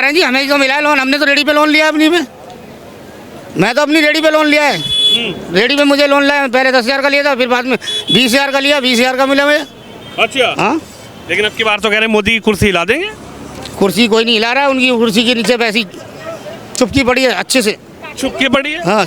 हैं जी, हमें तो मिला है लोन, हमने तो रेडी पे लोन लिया अपनी पे। मैं तो अपनी रेडी पे लोन लिया है। रेडी पे मुझे लोन लिया, पहले 10,000 का लिया था, फिर बाद में 20,000 का लिया, 20,000 का मिला मुझे। अच्छा। हाँ, लेकिन अब की बार तो कह रहे हैं मोदी की कुर्सी हिला देंगे। कुर्सी कोई नहीं हिला रहा है, उनकी कुर्सी के नीचे पैसी चुपकी पड़ी है अच्छे से। चुपके पड़ी है। हाँ,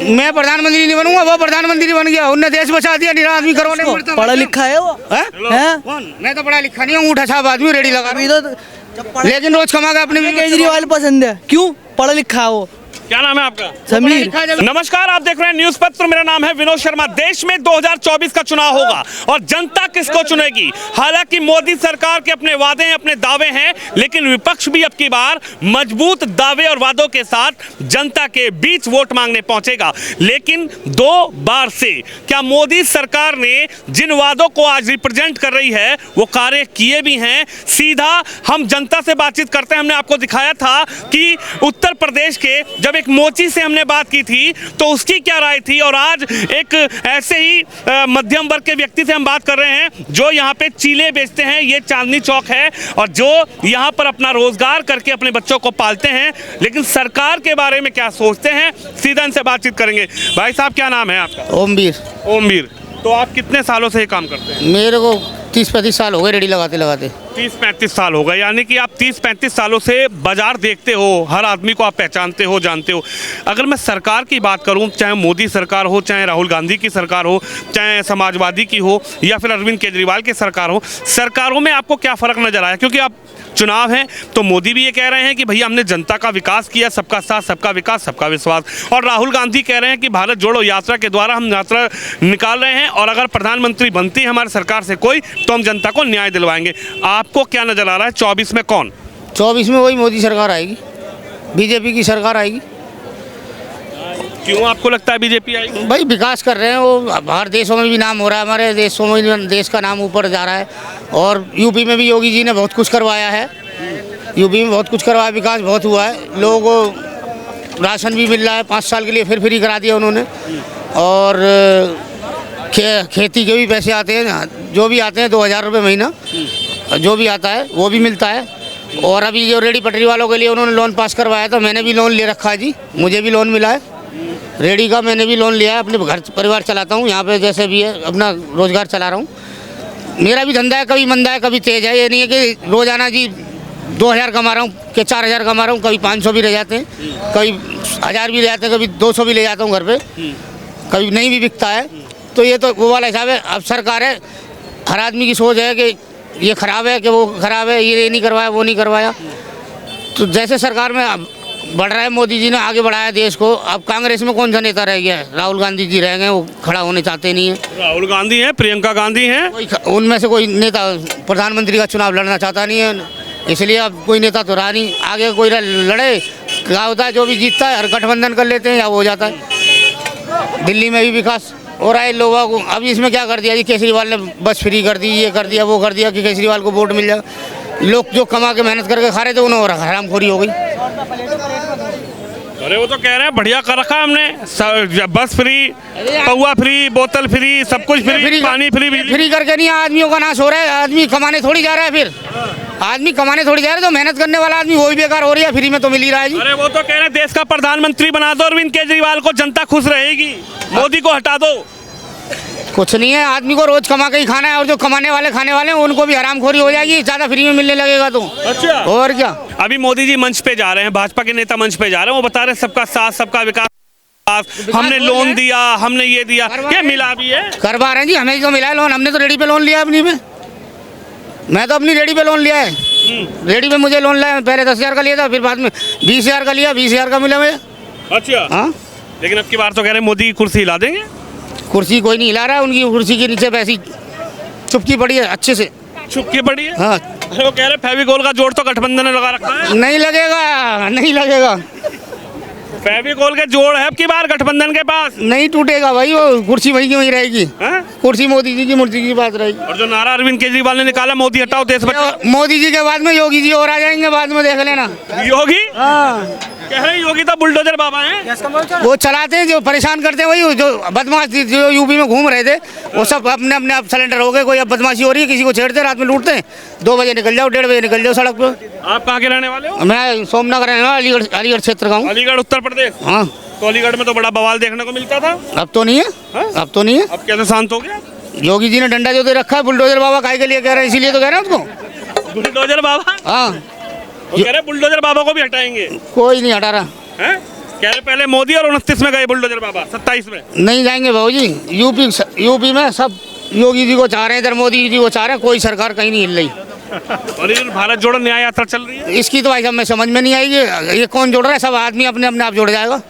मैं प्रधानमंत्री नहीं बनूंगा, वो प्रधानमंत्री बन गया, उनने देश बचा दिया। निरा आदमी करवाने पड़ता। पढ़ा लिखा है वो हैं? कौन? मैं तो पढ़ा लिखा नहीं हूँ, अंगूठा छाप आदमी, रेडी लगा रहा हूं। लेकिन रोज कमा के अपने भी केजरीवाल पसंद है, क्यों? पढ़ा लिखा है वो। क्या नाम है आपका? समीर। नमस्कार, आप देख रहे हैं न्यूज पत्र, मेरा नाम है विनोद शर्मा। देश में 2024 का चुनाव होगा और जनता किसको चुनेगी? हालांकि मोदी सरकार के अपने वादे हैं, अपने दावे हैं, लेकिन विपक्ष भी अब की बार मजबूत दावे और वादों के साथ जनता के बीच वोट मांगने पहुंचेगा। लेकिन 2 बार से क्या मोदी सरकार ने जिन वादों को आज रिप्रेजेंट कर रही है वो कार्य किए भी हैं? सीधा हम जनता से बातचीत करते हैं। हमने आपको दिखाया था कि उत्तर प्रदेश के जब एक मोची से हमने बात की थी तो उसकी क्या राय थी, और आज एक ऐसे ही मध्यम वर्ग के व्यक्ति से हम बात कर रहे हैं जो यहाँ पे चीले बेचते हैं। ये चांदनी चौक है और जो यहाँ पर अपना रोजगार करके अपने बच्चों को पालते हैं, लेकिन सरकार के बारे में क्या सोचते हैं, सीधा इनसे बातचीत करेंगे। भाई साहब, क्या नाम है आपका? ओमवीर। ओमवीर। तो आप कितने सालों से ये काम करते हैं? मेरे को 30-35 साल हो गए रेडी लगाते लगाते। 30-35 साल हो गए, यानी कि आप 30-35 सालों से बाजार देखते हो, हर आदमी को आप पहचानते हो, जानते हो। अगर मैं सरकार की बात करूं, चाहे मोदी सरकार हो, चाहे राहुल गांधी की सरकार हो, चाहे समाजवादी की हो, या फिर अरविंद केजरीवाल की सरकार हो, सरकारों में आपको क्या फ़र्क नजर आया? क्योंकि आप चुनाव है तो मोदी भी ये कह रहे हैं कि भैया हमने जनता का विकास किया, सबका साथ, सबका विकास, सबका विश्वास, और राहुल गांधी कह रहे हैं कि भारत जोड़ो यात्रा के द्वारा हम यात्रा निकाल रहे हैं और अगर प्रधानमंत्री बनती है हमारी सरकार से कोई तो हम जनता को न्याय दिलवाएंगे। आपको क्या नजर आ रहा है 24 में कौन? 24 में वही मोदी सरकार आएगी, बीजेपी की सरकार आएगी। क्यों आपको लगता है बीजेपी आएगी? भाई विकास कर रहे हैं वो, बाहर देशों में भी नाम हो रहा है, हमारे देशों में भी देश का नाम ऊपर जा रहा है। और यूपी में भी योगी जी ने बहुत कुछ करवाया है, यूपी में बहुत कुछ करवाया, विकास बहुत हुआ है। लोगों को राशन भी मिल रहा है, 5 साल के लिए फिर फ्री करा दिया उन्होंने। और खेती के भी पैसे आते हैं, जो भी आते हैं 2,000 रुपये महीना, जो भी आता है वो भी मिलता है। और अभी जो रेडी पटरी वालों के लिए उन्होंने लोन पास करवाया था, मैंने भी लोन ले रखा है जी, मुझे भी लोन मिला है रेडी का, मैंने भी लोन लिया है, अपने घर परिवार चलाता हूँ, यहाँ पे जैसे भी है अपना रोजगार चला रहा हूँ। मेरा भी धंधा है, कभी मंदा है कभी तेज है, ये नहीं है कि रोजाना जी 2,000 कमा रहा हूँ कि 4,000 कमा रहा हूँ, कभी 500 भी रह जाते हैं, कभी 1,000 भी ले जाते हैं, कभी 200 भी ले जाता हूँ घर पे, कभी नहीं भी बिकता है। तो ये तो वो वाला हिसाब है। अब सरकार है, हर आदमी की सोच है कि ये खराब है कि वो खराब है, ये नहीं करवाया वो नहीं करवाया। तो जैसे सरकार में बढ़ रहा है, मोदी जी ने आगे बढ़ाया देश को। अब कांग्रेस में कौन सा नेता रह गया है? राहुल गांधी जी रह गए, वो खड़ा होने चाहते नहीं है। राहुल गांधी हैं, प्रियंका गांधी हैं, उनमें से कोई नेता प्रधानमंत्री का चुनाव लड़ना चाहता नहीं है, इसलिए अब कोई नेता तो रहा नहीं। आगे कोई लड़े, क्या होता है, जो भी जीतता है हर गठबंधन कर लेते हैं या वो हो जाता है। दिल्ली में भी विकास हो रहा है लोगों को। अभी इसमें क्या कर दिया जी, केजरीवाल ने बस फ्री कर दी, ये कर दिया वो कर दिया कि केजरीवाल को वोट मिल जाए। लोग जो कमा के मेहनत करके खा रहे थे उन्हें हरामखोरी हो गई। अरे वो तो कह रहे हैं बढ़िया कर रखा हमने, बस फ्री, पौवा फ्री, बोतल फ्री, सब कुछ फ्री, पानी फ्री। फ्री करके नहीं, आदमियों का नाश हो रहा है। आदमी कमाने थोड़ी जा रहा है, फिर आदमी कमाने थोड़ी जा रहा है, तो मेहनत करने वाला आदमी वो भी बेकार हो रही है, फ्री में तो मिल ही रहा है जी। अरे वो तो कह रहे हैं देश का प्रधानमंत्री बना दो अरविंद केजरीवाल को, जनता खुश रहेगी, मोदी को हटा दो। कुछ नहीं है, आदमी को रोज कमा के ही खाना है, और जो कमाने वाले खाने वाले हैं उनको भी हरामखोरी हो जाएगी, ज्यादा फ्री में मिलने लगेगा तो। अच्छा, और क्या। अभी मोदी जी मंच पे जा रहे हैं, भाजपा के नेता मंच पे जा रहे हैं, वो बता रहे हैं सबका साथ, सबका विकास, हमने लोन दिया, हमने ये दिया, क्या मिला भी है? करवा रहे हैं जी, हमें तो मिला है लोन, हमने तो रेडी पे लोन लिया अपनी पे। मैं तो अपनी रेडी पे लोन लिया है, रेडी पे मुझे लोन लिया, पहले 10,000 का लिया था, फिर बाद में 20,000 का लिया, 20,000 का मिला मुझे। अच्छा। हाँ, लेकिन अब की बार तो कह रहे हैं मोदी की कुर्सी हिला देंगे। कुर्सी कोई नहीं हिला रहा है, उनकी कुर्सी के नीचे पैसी चुपकी पड़ी है अच्छे से। चुपके पड़ी है? हाँ। वो कह रहे फेविकोल का जोड़ तो गठबंधन ने लगा रखा है। नहीं लगेगा, नहीं लगेगा, फेविकोल के जोड़ है अब की बार गठबंधन के पास, नहीं टूटेगा भाई, वो कुर्सी वहीं की वहीं रहेगी। कुर्सी मोदी जी की मूर्ति की बात रहेगी। और जो नारा अरविंद केजरीवाल ने निकाला, मोदी हटाओ देश बचाओ, मोदी जी के बाद में योगी जी और आ जाएंगे, बाद में देख लेना। योगी? हाँ, कह रहे योगी तो बुलडोजर बाबा हैं। वो चलाते हैं, जो परेशान करते हैं, वही जो बदमाश जो यूपी में घूम रहे थे वो सब अपने अपने आप सिलेंडर हो गए। कोई अब बदमाशी हो रही है, किसी को छेड़ते, रात में लूटते हैं, 2 बजे निकल जाओ, 1:30 बजे निकल जाओ सड़क पे। आप कहाँ के रहने वाले हो? मैं सोमनगर रहने वाला, अलीगढ़ क्षेत्र का हूँ। अलीगढ़ उत्तर प्रदेश। हाँ, तो अलीगढ़ में तो बड़ा बवाल देखने को मिलता था। अब तो नहीं है। हाँ? अब तो नहीं है। अब कैसे शांत हो गया? योगी जी ने डंडा जो दे रखा है, बुलडोजर बाबा काय के लिए कह रहे हैं, इसीलिए तो कह रहे हैं उसको। बुलडोजर बाबा? हाँ, वो कह रहे हैं बुलडोजर बाबा को भी हटाएंगे। कोई नहीं हटा रहा। हैं? कह रहे पहले मोदी और 29 में गए बुलडोजर बाबा, 27 में नहीं जाएंगे भाऊ जी। यूपी में सब योगी जी को चाह रहे हैं, इधर मोदी जी को चाह रहे हैं, कोई सरकार कहीं नहीं हिल रही। और इधर भारत जोड़ो न्याय यात्रा चल रही है। इसकी तो भाई साहब में समझ में नहीं आएगी, ये कौन जोड़ रहा है? सब आदमी अपने अपने आप जुड़ जाएगा।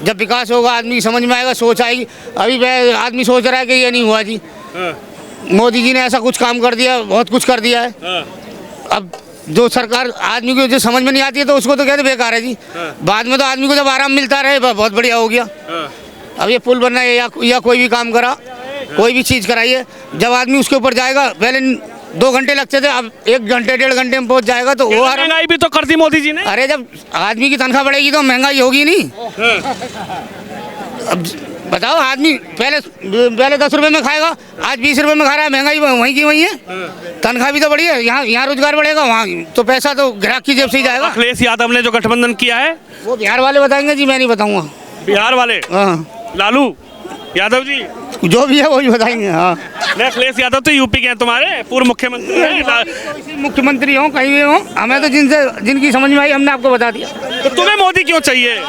जब विकास होगा आदमी समझ में आएगा, सोच आएगी। अभी आदमी सोच रहा है कि ये नहीं हुआ जी, हाँ, मोदी जी ने ऐसा कुछ काम कर दिया, बहुत कुछ कर दिया है। हाँ, अब जो सरकार आदमी को जो समझ में नहीं आती है तो उसको तो कहते बेकार है जी। हाँ। बाद में तो आदमी को जब आराम मिलता रहे बहुत बढ़िया हो गया। हाँ। अब ये पुल बनना है या कोई भी काम करा, कोई भी चीज़ कराइए, जब आदमी उसके ऊपर जाएगा, पहले 2 घंटे लगते थे, अब 1 घंटे 1.5 घंटे में पहुंच जाएगा तो वो आराम। महंगाई भी तो कर दी मोदी जी ने। अरे जब आदमी की तनख्वाह बढ़ेगी तो महंगाई होगी नहीं। हाँ। अब बताओ, आदमी पहले 10 रुपए में खाएगा, आज 20 रुपए में खा रहा है, महंगाई वहीं की वहीं है। तनख्वाह भी तो बढ़ी है, यहाँ रोजगार बढ़ेगा, वहाँ तो पैसा तो ग्राहक की जेब से ही जाएगा। अखिलेश यादव ने जो गठबंधन किया है, वो बिहार वाले बताएंगे जी, मैं नहीं बताऊंगा। बिहार वाले हाँ, लालू यादव जी, जो भी है वही बताएंगे। हाँ, नहीं, अखिलेश यादव तो यूपी के हैं, तुम्हारे पूर्व मुख्यमंत्री हैं। मुख्यमंत्री हो कहीं भी हो, हमें तो जिनकी समझ में आई हमने आपको बता दिया। तो तुम्हें मोदी क्यों चाहिए?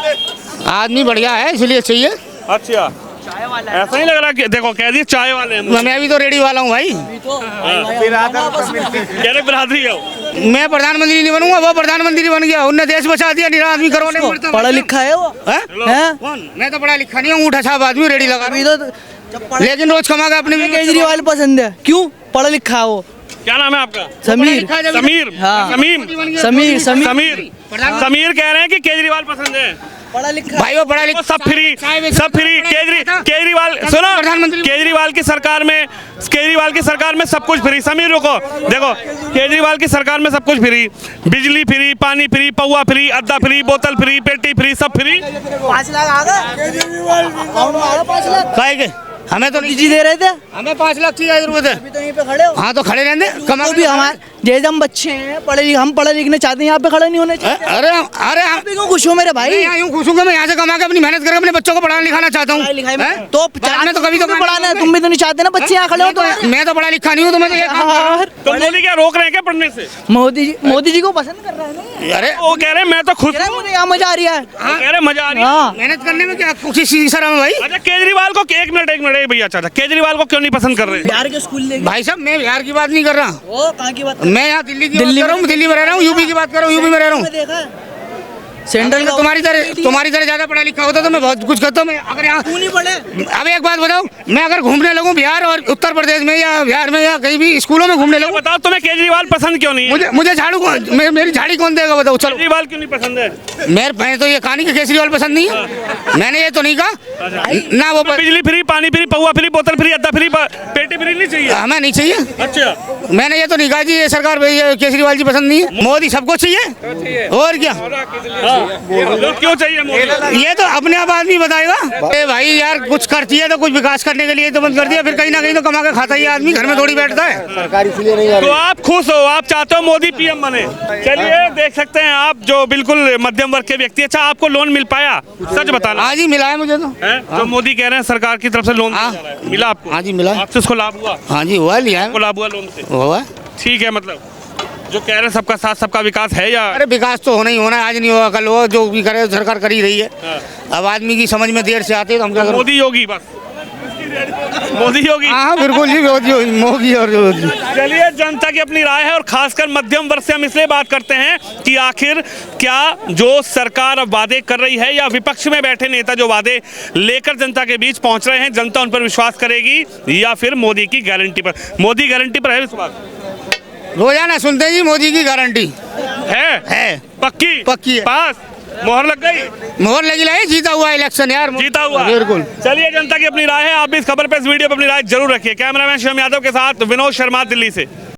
आदमी बढ़िया है इसलिए चाहिए। अच्छा, ऐसा ही लग रहा कि देखो कह दिए चाय वाले हैं। मैं भी तो रेडी वाला हूँ भाई। कह रहे बिरादरी हो। मैं प्रधानमंत्री नहीं बनूंगा, वो प्रधानमंत्री बन गया, उनने देश बचा दिया, निरा आदमी करोड़ों में मरता। पढ़ा लिखा है वो हैं? हैं? कौन? मैं तो पढ़ा लिखा नहीं हूँ, ऊँटा छाप आदमी, रेडी लगा अभी रहा तो हूं। लेकिन रोज कमा के अपने भी केजरीवाल पसंद है, क्यों? पढ़ा लिखा है वो। क्या नाम है आपका? समीर। समीर। हाँ। समीम। समीर। समीर। समीर कह रहे हैं कि केजरीवाल पसंद है। पढ़ा लिखा भाई वो पढ़ा लिखा सब फ्री, सब फ्री। केजरीवाल सुनो, प्रधानमंत्री केजरीवाल की सरकार में सब कुछ फ्री। समीर रुको, देखो केजरीवाल की सरकार में सब कुछ फ्री, बिजली फ्री, पानी फ्री, पौवा फ्री, अद्दा फ्री, बोतल फ्री, पेटी फ्री, सब फ्री। 5 लाख आ गए। 5 लाख काहे के? हमें तो नहीं जी दे रहे थे, हमें 5 लाख की जरूरत है। अभी तो यहीं पे खड़े हो। हाँ तो खड़े रहने कमा तो भी हमारे जैसे हम बच्चे हैं, हम पढ़े लिखने चाहते हैं, यहाँ पे खड़े नहीं होने चाहिए। अरे अरे आप भी क्यों खुश हो मेरे भाई? मैं यहाँ यूँ खुश हूँ कि मैं यहाँ से कमा के अपनी मेहनत करके अपने बच्चों को पढ़ाना लिखाना चाहता हूँ। पढ़ाई लिखाई में हैं? तो मैं तो कभी तो पढ़ाना है, तुम भी तो नहीं चाहते ना बच्चे यहाँ खड़े हो तो। मैं तो पढ़ा लिखा नहीं हूँ, तो मैं तो ये काम कर रहा हूँ। तो मोदी क्या रोक रहे हैं क्या पढ़ने से? मोदी जी को पसंद कर रहा है ना? अरे वो कह रहे हैं मैं तो खुश कह रहा है, हूँ। मुझे यहाँ मजा आ रही है। वो कह रहे हैं मजा आ रही है। हाँ, मेहनत करने में क्या खुशी शर्म है भाई? अच्छा, केजरीवाल को एक मिनट भैया, चाचा केजरीवाल को क्यों नहीं पसंद कर रहे? बिहार के स्कूल लेके भाई साहब मैं बिहार की बात नहीं कर रहा, वो कहाँ की बात? मैं यहाँ दिल्ली की बात कर रहा हूँ, दिल्ली में रह रहा हूँ, यूपी की बात कर रहा हूँ, यूपी में रह रहा हूँ। देखा है सेंट्रल का तुम्हारी तरह ज्यादा पढ़ा लिखा होता तो मैं बहुत कुछ करता हूँ। मैं अगर यहाँ क्यों नहीं पढ़े? अब एक बात बताओ, मैं अगर घूमने लगूँ बिहार और उत्तर प्रदेश में या बिहार में या कहीं भी स्कूलों में घूमने लगूँ, बताओ तुम्हें केजरीवाल पसंद क्यों नहीं है? मुझे झाड़ू मेरी झाड़ी कौन देगा बताओ? चलो, केजरीवाल क्यों नहीं पसंद है? मैंने तो ये कहानी कि केजरीवाल पसंद नहीं है, मैंने ये तो नहीं कहा ना। वो बिजली फ्री, पानी फ्री, पौवा फ्री, बोतल फ्री, अद्दा फ्री, पेटी फ्री नहीं चाहिए? हमें नहीं चाहिए। अच्छा, मैंने ये तो नहीं कहा जी ये सरकार ये केजरीवाल जी पसंद नहीं है। मोदी सबको चाहिए और क्या। क्यों चाहिए मोदी? ये तो अपने आप आदमी बताएगा। अरे भाई यार कुछ करती है तो कुछ विकास करने के लिए तो बंद कर दिया, फिर कहीं ना कहीं तो कमा के खाता ही आदमी, घर में थोड़ी बैठता है। तो आप खुश हो, आप चाहते हो मोदी पीएम बने। चलिए देख सकते हैं आप जो बिल्कुल मध्यम वर्ग के व्यक्ति। अच्छा, आपको लोन मिल पाया? सच बताना। हाँ जी मिला है मुझे तो। तो मोदी कह रहे हैं सरकार की तरफ से लोन हाँ। मिला आपको? हाँ जी मिला है। आपसे उसको लाभ हुआ? हाँ जी हुआ, लिया आपको है, लाभ हुआ लोन से? हुआ। ठीक है, मतलब जो कह रहे हैं सबका साथ सबका विकास है या? अरे विकास तो होना ही होना है, आज नहीं होगा कल होगा, जो भी करे सरकार कर ही रही है। अब आदमी की समझ में देर से आती है तो हम क्या करें? मोदी योगी, बस मोदी योगी। हाँ बिल्कुल जी, मोदी और योगी। चलिए, जनता की अपनी राय है और खासकर मध्यम वर्ग से हम इसलिए बात करते हैं कि आखिर क्या जो सरकार अब वादे कर रही है या विपक्ष में बैठे नेता जो वादे लेकर जनता के बीच पहुंच रहे हैं, जनता उन पर विश्वास करेगी या फिर मोदी की गारंटी पर? मोदी गारंटी पर है विश्वास? रोजाना सुनते हैं जी मोदी की गारंटी है पक्की है। पास मोहर लग गई? मोहर लगी लाई, जीता हुआ इलेक्शन यार, जीता हुआ बिल्कुल। चलिए, जनता की अपनी राय है, आप भी इस खबर पे, इस वीडियो पे अपनी राय जरूर रखिए। कैमरामैन शिवम यादव के साथ विनोद शर्मा, दिल्ली से।